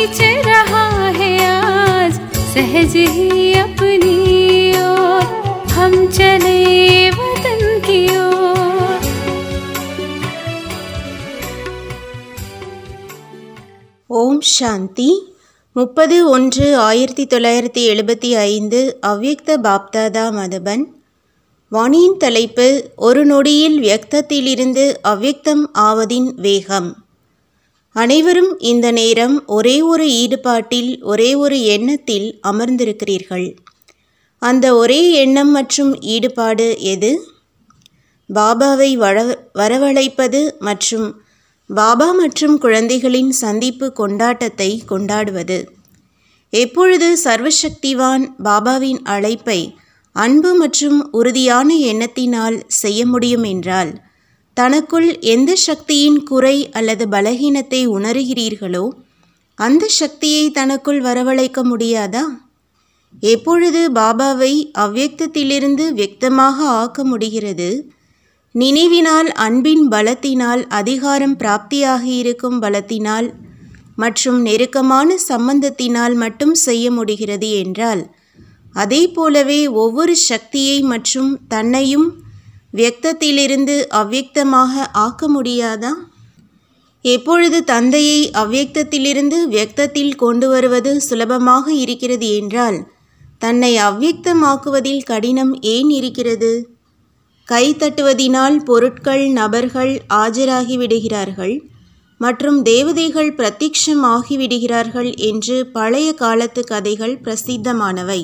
खींच रहा है आज सहज ही अपनी ओर, हम चले वतन की ओर। ஓம் சாந்தி. 30-1-1975 அவ்யக்த பாப்தாதா மதுபன். வாணியின் தலைப்பு: ஒரு நொடியில் வியக்தத்திலிருந்து அவ்யக்தம் ஆவதின் வேகம். அனைவரும் இந்த நேரம் ஒரே ஒரு ஈடுபாட்டில், ஒரே ஒரு எண்ணத்தில் அமர்ந்திருக்கிறீர்கள். அந்த ஒரே எண்ணம் மற்றும் ஈடுபாடு எது? பாபாவை வரவழைப்பது மற்றும் பாபா மற்றும் குழந்தைகளின் சந்திப்பு கொண்டாட்டத்தை கொண்டாடுவது. எப்பொழுது சர்வசக்திவான் பாபாவின் அழைப்பை அன்பு மற்றும் உறுதியான எண்ணத்தினால் செய்ய முடியும் என்றால், தனக்குள் எந்த சக்தியின் குறை அல்லது பலகீனத்தை உணர்கிறீர்களோ அந்த சக்தியை தனக்குள் வரவழைக்க முடியாதா? எப்பொழுது பாபாவை அவ்யக்தத்திலிருந்து வியக்தமாக ஆக்க முடிகிறது? நினைவினால், அன்பின் பலத்தினால், அதிகாரம் பிராப்தியாகியிருக்கும் பலத்தினால் மற்றும் நெருக்கமான சம்பந்தத்தினால் மட்டும் செய்ய முடிகிறது என்றால், அதே போலவே ஒவ்வொரு சக்தியை மற்றும் தன்னையும் வியக்தத்திலிருந்து அவ்யக்தமாக ஆக்க முடியாதா? எப்பொழுது தந்தையை அவ்யக்தத்திலிருந்து வியக்தத்தில் கொண்டு வருவது சுலபமாக இருக்கிறது என்றால், தன்னை அவ்யக்தமாக்குவதில் கடினம் ஏன் இருக்கிறது? கை தட்டுவதினால் பொருட்கள், நபர்கள் ஆஜராகிவிடுகிறார்கள் மற்றும் தேவதைகள் பிரத்யக்ஷம் ஆகிவிடுகிறார்கள் என்று பழைய காலத்து கதைகள் பிரசித்தமானவை.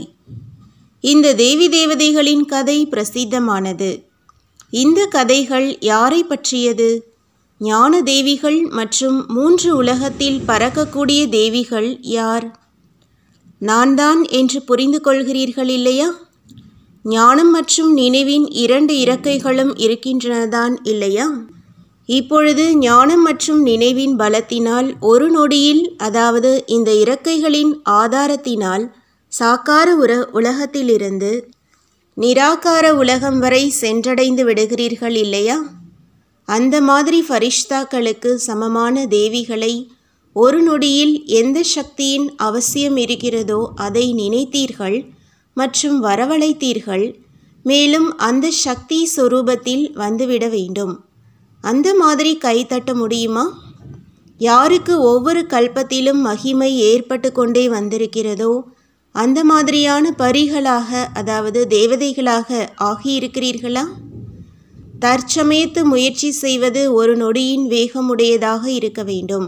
இந்த தேவி தேவதைகளின் கதை பிரசித்தமானது. இந்த கதைகள் யாரை பற்றியது? ஞான தேவிகள் மற்றும் 3 உலகத்தில் பறக்கக்கூடிய தேவிகள் யார்? நான் தான் என்று புரிந்து கொள்கிறீர்கள் இல்லையா? ஞானம் மற்றும் நினைவின் 2 இறக்கைகளும் இருக்கின்றனதான் இல்லையா? இப்பொழுது ஞானம் மற்றும் நினைவின் பலத்தினால் ஒரு நொடியில், அதாவது இந்த இறக்கைகளின் ஆதாரத்தினால், சாக்கார உலகத்திலிருந்து நிராகார உலகம் வரை சென்றடைந்து விடுகிறீர்கள் இல்லையா? அந்த மாதிரி ஃபரிஷ்தாக்களுக்கு சமமான தேவிகளை ஒரு நொடியில் எந்த சக்தியின் அவசியம் இருக்கிறதோ அதை நினைத்தீர்கள் மற்றும் வரவழைத்தீர்கள். மேலும் அந்த சக்தி சொரூபத்தில் வந்துவிட வேண்டும். அந்த மாதிரி கைத்தட்ட முடியுமா? யாருக்கு ஒவ்வொரு கல்பத்திலும் மகிமை ஏற்பட்டு கொண்டே வந்திருக்கிறதோ அந்த மாதிரியான பரிகளாக, அதாவது தேவதைகளாக ஆகியிருக்கிறீர்களா? தற்சமயத்து முயற்சி செய்வது ஒரு நொடியின் வேகமுடையதாக இருக்க வேண்டும்.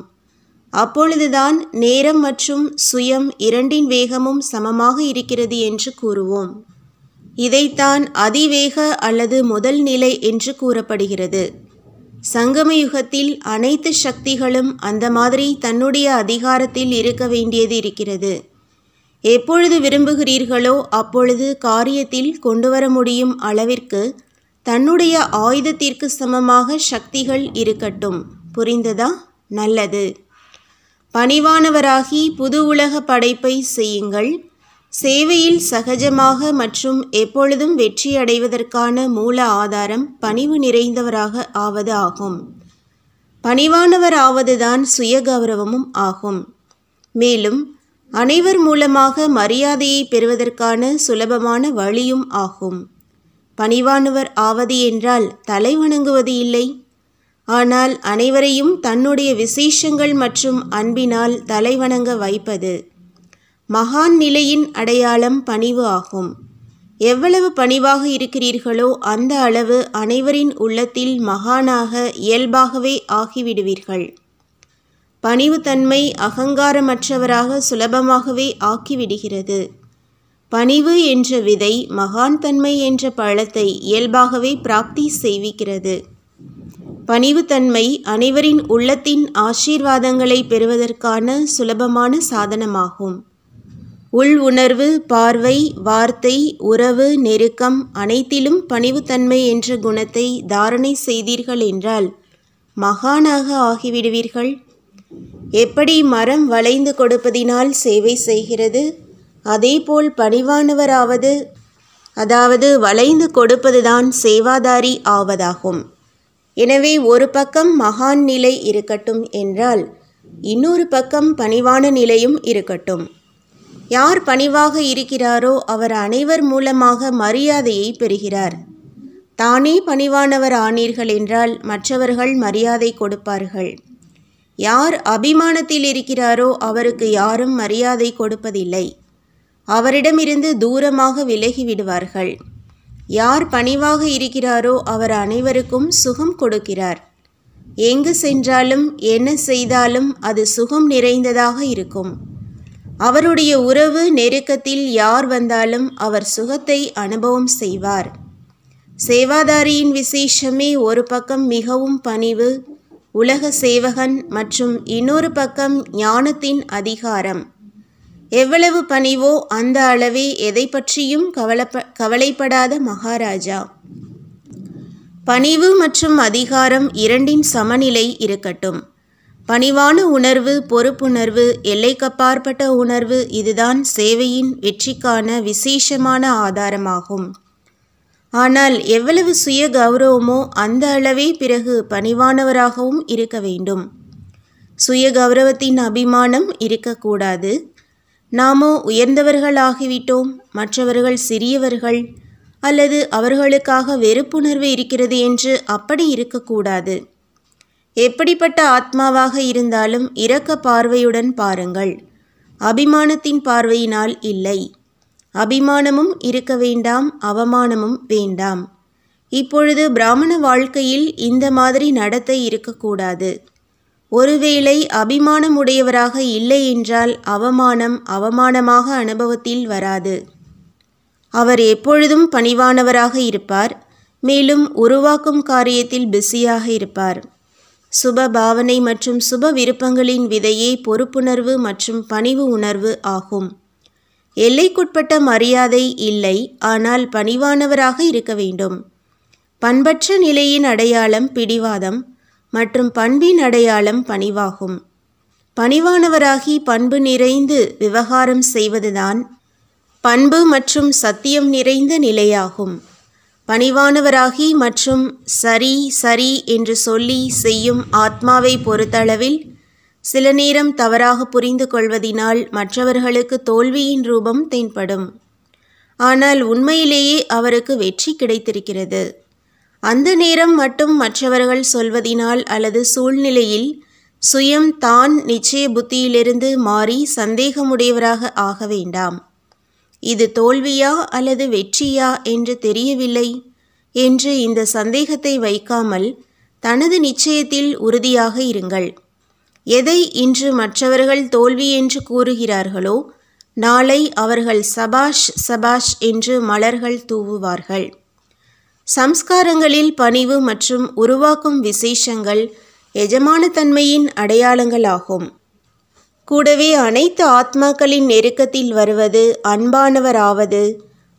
அப்பொழுதுதான் நேரம் மற்றும் சுயம் 2 வேகமும் சமமாக இருக்கிறது என்று கூறுவோம். இதைத்தான் அதிவேக அல்லது முதல் நிலை என்று கூறப்படுகிறது. சங்கம யுகத்தில் அனைத்து சக்திகளும் அந்த மாதிரி தன்னுடைய அதிகாரத்தில் இருக்க வேண்டியது இருக்கிறது. எப்பொழுது விரும்புகிறீர்களோ அப்பொழுது காரியத்தில் கொண்டு வர முடியும் அளவிற்கு தன்னுடைய ஆயுதத்திற்கு சமமாக சக்திகள் இருக்கட்டும். புரிந்ததா? நல்லது. பணிவானவராகி புது உலக படைப்பை செய்யுங்கள். சேவையில் சகஜமாக மற்றும் எப்பொழுதும் வெற்றி அடைவதற்கான மூல ஆதாரம் பணிவு நிறைந்தவராக ஆவது ஆகும். பணிவானவர் ஆவதுதான் சுய கௌரவமும் ஆகும். மேலும் அனைவர் மூலமாக மரியாதையை பெறுவதற்கான சுலபமான வழியும் ஆகும். பணிவானவர் ஆவது என்றால் தலை வணங்குவது இல்லை, ஆனால் அனைவரையும் தன்னுடைய விசேஷங்கள் மற்றும் அன்பினால் தலைவணங்க வைப்பது. மகான் நிலையின் அடையாளம் பணிவு ஆகும். எவ்வளவு பணிவாக இருக்கிறீர்களோ அந்த அளவு அனைவரின் உள்ளத்தில் மகானாக இயல்பாகவே ஆகிவிடுவீர்கள். பணிவுத்தன்மை அகங்காரமற்றவராக சுலபமாகவே ஆக்கிவிடுகிறது. பணிவு என்ற விதை மகான் தன்மை என்ற பழத்தை இயல்பாகவே பிராப்தி செய்விக்கிறது. பணிவுத்தன்மை அனைவரின் உள்ளத்தின் ஆசீர்வாதங்களை பெறுவதற்கான சுலபமான சாதனமாகும். உள் உணர்வு, பார்வை, வார்த்தை, உறவு, நெருக்கம் அனைத்திலும் பணிவுத்தன்மை என்ற குணத்தை தாரணை செய்தீர்கள் என்றால் மகானாக ஆகிவிடுவீர்கள். எப்படி மரம் வளைந்து கொடுப்பதினால் சேவை செய்கிறது, அதேபோல் பணிவானவராவது, அதாவது வளைந்து கொடுப்பதுதான் சேவாதாரி ஆவதாகும். எனவே ஒரு பக்கம் மகான் நிலை இருக்கட்டும் என்றால் இன்னொரு பக்கம் பணிவான நிலையும் இருக்கட்டும். யார் பணிவாக இருக்கிறாரோ அவர் அனைவர் மூலமாக மரியாதையை பெறுகிறார். தானே பணிவானவர் ஆனீர்கள் என்றால் மற்றவர்கள் மரியாதை கொடுப்பார்கள். யார் அபிமானத்தில் இருக்கிறாரோ அவருக்கு யாரும் மரியாதை கொடுப்பதில்லை. அவரிடமிருந்து தூரமாக விலகிவிடுவார்கள். யார் பணிவாக இருக்கிறாரோ அவர் அனைவருக்கும் சுகம் கொடுக்கிறார். எங்கு சென்றாலும் என்ன செய்தாலும் அது சுகம் நிறைந்ததாக இருக்கும். அவருடைய உறவு நெருக்கத்தில் யார் வந்தாலும் அவர் சுகத்தை அனுபவம் செய்வார். சேவாதாரியின் விசேஷமே ஒரு பக்கம் மிகவும் பணிவு, உலக சேவகன் மற்றும் இன்னொரு பக்கம் ஞானத்தின் அதிகாரம். எவ்வளவு பணிவோ அந்த அளவே எதை பற்றியும் கவலைப்படாத மகாராஜா. பணிவு மற்றும் அதிகாரம் இரண்டின் சமநிலை இருக்கட்டும். பணிவான உணர்வு, பொறுப்புணர்வு, எல்லைக்கப்பாற்பட்ட உணர்வு, இதுதான் சேவையின் வெற்றிக்கான விசேஷமான ஆதாரமாகும். ஆனால் எவ்வளவு சுய கௌரவமோ அந்த அளவே பிறகு பணிவானவராகவும் இருக்க வேண்டும். சுய கௌரவத்தின் அபிமானம் இருக்கக்கூடாது. நாமோ உயர்ந்தவர்களாகிவிட்டோம், மற்றவர்கள் சிறியவர்கள் அல்லது அவர்களுக்காக வெறுப்புணர்வு இருக்கிறது என்று அப்படி இருக்கக்கூடாது. எப்படிப்பட்ட ஆத்மாவாக இருந்தாலும் இரக்க பார்வையுடன் பாருங்கள், அபிமானத்தின் பார்வையினால் இல்லை. அபிமானமும் இருக்க வேண்டாம், அவமானமும் வேண்டாம். இப்பொழுது பிராமண வாழ்க்கையில் இந்த மாதிரி நடத்தை இருக்கக்கூடாது. ஒருவேளை அபிமானம் உடையவராக இல்லை என்றால் அவமானமாக அனுபவத்தில் வராது. அவர் எப்பொழுதும் பணிவானவராக இருப்பார். மேலும் உருவாக்கும் காரியத்தில் பிஸியாக இருப்பார். சுப பாவனை மற்றும் சுப விருப்பங்களின் விதையே பொறுப்புணர்வு மற்றும் பணிவு உணர்வு ஆகும். எல்லைக்குட்பட்ட மரியாதை இல்லை, ஆனால் பணிவானவராக இருக்க வேண்டும். பண்பற்ற நிலையின் அடையாளம் பிடிவாதம் மற்றும் பண்பின் அடையாளம் பணிவாகும். பணிவானவராகி பண்பு நிறைந்து விவகாரம் செய்வதுதான் பண்பு மற்றும் சத்தியம் நிறைந்த நிலையாகும். பணிவானவராகி மற்றும் சரி சரி என்று சொல்லி செய்யும் ஆத்மாவை பொறுத்தளவில் சில நேரம் தவறாக புரிந்து கொள்வதினால் மற்றவர்களுக்கு தோல்வியின் ரூபம் தென்படும். ஆனால் உண்மையிலேயே அவருக்கு வெற்றி கிடைத்திருக்கிறது. அந்த நேரம் மட்டும் மற்றவர்கள் சொல்வதினால் அல்லது சூழ்நிலையில் சுயம் தான் நிச்சய புத்தியிலிருந்து மாறி சந்தேகமுடையவராக ஆக வேண்டாம். இது தோல்வியா அல்லது வெற்றியா என்று தெரியவில்லை என்று இந்த சந்தேகத்தை வைக்காமல் தனது நிச்சயத்தில் உறுதியாக இருங்கள். எதை இன்று மற்றவர்கள் தோல்வி என்று கூறுகிறார்களோ நாளை அவர்கள் சபாஷ் சபாஷ் என்று மலர்கள் தூவுவார்கள். சம்ஸ்காரங்களில் பணிவு மற்றும் உருவாக்கும் விசேஷங்கள் எஜமானத்தன்மையின் அடையாளங்களாகும். கூடவே அனைத்து ஆத்மாக்களின் நெருக்கத்தில் வருவது, அன்பானவராவது,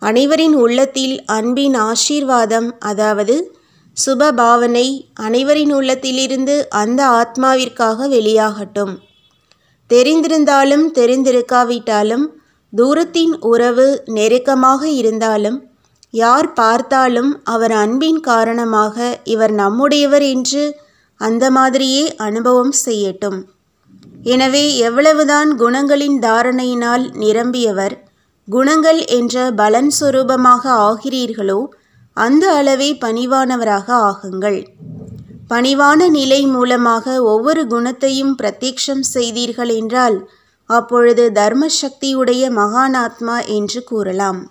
அனைவரின் உள்ளத்தில் அன்பின் ஆசீர்வாதம், அதாவது சுப பாவனை அனைவரின் உள்ளத்திலிருந்து அந்த ஆத்மாவிற்காக வெளியாகட்டும். தெரிந்திருந்தாலும் தெரிந்திருக்காவிட்டாலும், தூரத்தின் உறவு நெருக்கமாக இருந்தாலும், யார் பார்த்தாலும் அவர் அன்பின் காரணமாக இவர் நம்முடையவர் என்று அந்த மாதிரியே அனுபவம் செய்யட்டும். எனவே எவ்வளவுதான் குணங்களின் தாரணையினால் நிரம்பியவர், குணங்கள் என்ற பலன் சொரூபமாக ஆகிறீர்களோ அந்த அளவே பணிவானவராக ஆகுங்கள். பணிவான நிலை மூலமாக ஒவ்வொரு குணத்தையும் பிரத்யக்ஷம் செய்தீர்கள் என்றால் அப்பொழுது தர்மசக்தியுடைய மகானாத்மா என்று கூறலாம்.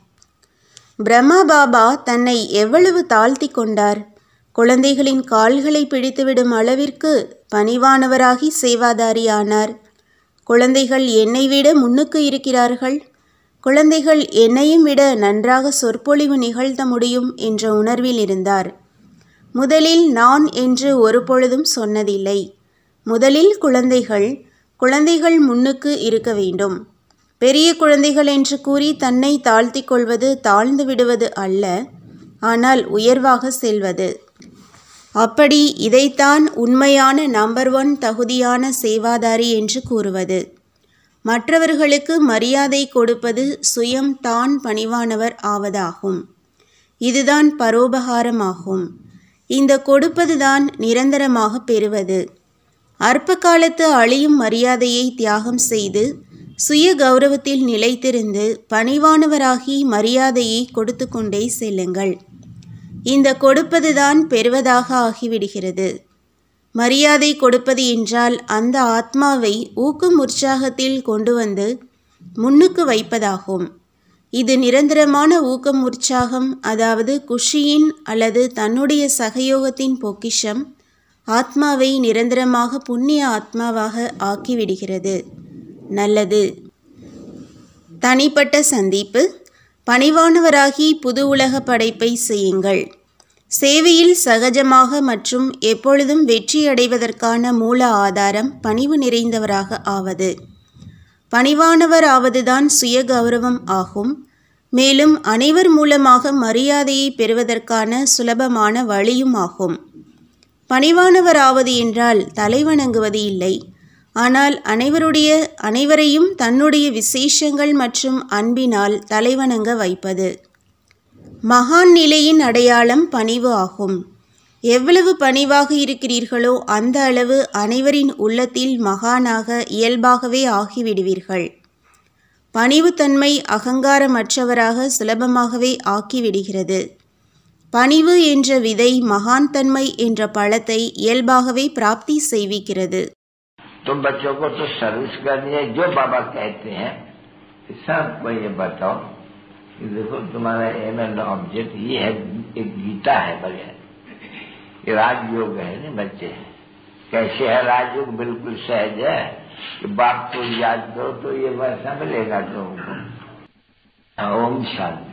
பிரம்மா பாபா தன்னை எவ்வளவு தாழ்த்தி கொண்டார்! குழந்தைகளின் கால்களை பிடித்துவிடும் அளவிற்கு பணிவானவராகி சேவாதாரியானார். குழந்தைகள் என்னை விட முன்னுக்கு இருக்கிறார்கள், குழந்தைகள் என்னையும் விட நன்றாக சொற்பொழிவு நிகழ்த்த முடியும் என்ற உணர்வில் இருந்தார். முதலில் நான் என்று ஒரு பொழுதும் சொன்னதில்லை. முதலில் குழந்தைகள் முன்னுக்கு இருக்க வேண்டும். பெரிய குழந்தைகள் என்று கூறி தன்னை தாழ்த்தி கொள்வது தாழ்ந்து விடுவது அல்ல, ஆனால் உயர்வாக செல்வது. அப்படி இதைத்தான் உண்மையான நம்பர் 1 தகுதியான சேவாதாரி என்று கூறுவது. மற்றவர்களுக்கு மரியாதை கொடுப்பது சுயம் தான் பணிவானவர் ஆவதாகும். இதுதான் பரோபகாரமாகும். இந்த கொடுப்பதுதான் நிரந்தரமாக பெறுவது. அற்ப காலத்து அழியும் மரியாதையை தியாகம் செய்து சுய கௌரவத்தில் நிலைத்திருந்து பணிவானவராகி மரியாதையை கொடுத்து கொண்டே செல்லுங்கள். இந்த கொடுப்பதுதான் பெறுவதாக ஆகிவிடுகிறது. மரியாதை கொடுப்பது என்றால் அந்த ஆத்மாவை ஊக்கம் உற்சாகத்தில் கொண்டு வந்து முன்னுக்கு வைப்பதாகும். இது நிரந்தரமான ஊக்கம் உற்சாகம், அதாவது குஷியின் அல்லது தன்னுடைய சகயோகத்தின் பொக்கிஷம் ஆத்மாவை நிரந்தரமாக புண்ணிய ஆத்மாவாக ஆக்கிவிடுகிறது. நல்லது. தனிப்பட்ட சந்திப்பு. பணிவானவராகி புது உலக படைப்பை செய்யுங்கள். சேவையில் சகஜமாக மற்றும் எப்பொழுதும் வெற்றியடைவதற்கான மூல ஆதாரம் பணிவு நிறைந்தவராக ஆவது. பணிவானவர் ஆவதுதான் சுய கௌரவம் ஆகும். மேலும் அனைவர் மூலமாக மரியாதையை பெறுவதற்கான சுலபமான வழியும் ஆகும். பணிவானவர் ஆவது என்றால் தலைவணங்குவது இல்லை, ஆனால் அனைவரையும் தன்னுடைய விசேஷங்கள் மற்றும் அன்பினால் தலைவணங்க வைப்பது. மகான் நிலையின் அடையாளம் பணிவு ஆகும். எவ்வளவு பணிவாக இருக்கிறீர்களோ அந்த அளவு அனைவரின் உள்ளத்தில் மகானாக இயல்பாகவே ஆகிவிடுவீர்கள். பணிவுத்தன்மை அகங்காரமற்றவராக சுலபமாகவே ஆக்கிவிடுகிறது. பணிவு என்ற விதை மகான் தன்மை என்ற பழத்தை இயல்பாகவே பிராப்தி செய்விக்கிறது. तुम बच्चों को तो सर्विस करनी है, जो बाबा कहते हैं सबको ये बताओ कि देखो तुम्हारा एम एंड ऑब्जेक्ट ये है, एक गीता है बढ़िया, ये राजयोग है ना बच्चे। कैसे है राजयोग? बिल्कुल सहज है कि बाप को याद करो तो ये वैसा मिलेगा तुमको। ओम शांति।